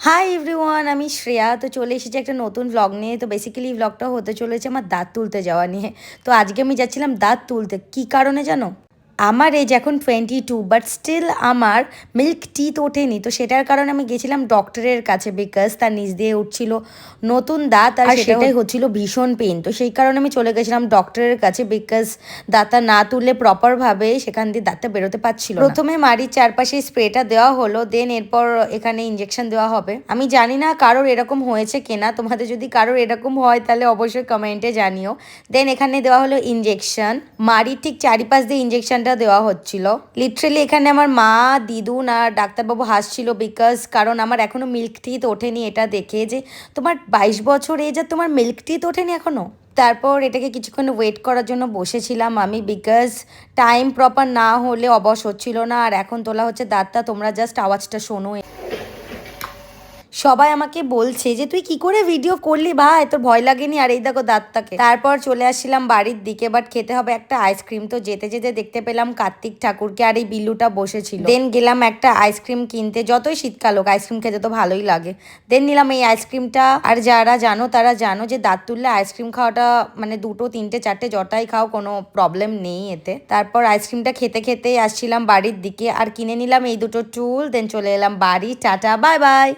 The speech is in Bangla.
হাই এভরিওয়ান, আমি শ্রেয়া। তো চলে এসেছি একটা নতুন ভ্লগ নিয়ে। তো বেসিক্যালি ভ্লগটা হতে চলেছে আমার দাঁত তুলতে যাওয়া নিয়ে। তো আজকে আমি যাচ্ছিলাম দাঁত তুলতে। কী কারণে জানো? আমার এজ এখন 22, বাট স্টিল আমার মিল্ক টিথ ওঠেনি। তো সেটার কারণে আমি গেছিলাম ডক্টরের কাছে, বিকজ তার নিচ দিয়ে উঠছিল নতুন দাঁত, আর সেটাই হচ্ছিল ভীষণ পেন। তো সেই কারণে আমি চলে গেছিলাম ডক্টরের কাছে, বিকজ দাঁতটা না তুললে প্রপারভাবে সেখান দিয়ে দাঁতটা বেরোতে পারছিল না। প্রথমে মাড়ির চারপাশে স্প্রেটা দেওয়া হলো, দেন এরপর এখানে ইঞ্জেকশন দেওয়া হবে। আমি জানি না কারোর এরকম হয়েছে কিনা, তোমাদের যদি কারোর এরকম হয় তাহলে অবশ্যই কমেন্টে জানিও। দেন এখানে দেওয়া হলো ইঞ্জেকশন, মাড়ির ঠিক চারিপাশ দিয়ে ইঞ্জেকশনটা দেওয়া হচ্ছিল। লিটারেলি এখানে আমার মা, দিদুন আর ডাক্তারবাবু হাসছিল, বিকজ কারণ আমার এখনো মিল্ক টিথ ওঠেনি। এটা দেখে যে তোমার 22 বছর এজ আর তোমার মিল্ক টিথ ওঠেনি এখনো। তারপর এটাকে কিছুক্ষণ ওয়েট করার জন্য বসেছিলাম আমি, বিকজ টাইম প্রপার না হলে অবশ হচ্ছিল না। আর এখন তোলা হচ্ছে দাঁতটা, তোমরা জাস্ট আওয়াজটা শোনো। সবাই আমাকে বলছে যে তুই কি করে ভিডিও করলি ভাই, তোর ভয় লাগেনি? আর এই দেখো দাঁতটাকে। তারপর চলে আসছিলাম বাড়ির দিকে, বাট খেতে হবে একটা আইসক্রিম। তো যেতে যেতে দেখতে পেলাম কার্তিক ঠাকুরকে আর এই বিল্লুটা বসেছিল। দেন গেলাম একটা আইসক্রিম কিনতে। যতই শীতকাল হোক আইসক্রিম খেতে তো ভালোই লাগে। দেন নিলাম এই আইসক্রিমটা। আর যারা জানো তারা জানো যে দাঁত তুললে আইসক্রিম খাওয়াটা মানে 2, 3, 4 যটাই খাও কোনো প্রবলেম নেই এতে। তারপর আইসক্রিমটা খেতে খেতেই আসছিলাম বাড়ির দিকে, আর কিনে নিলাম এই দুটো চুল। দেন চলে এলাম বাড়ি। Tata, bye bye.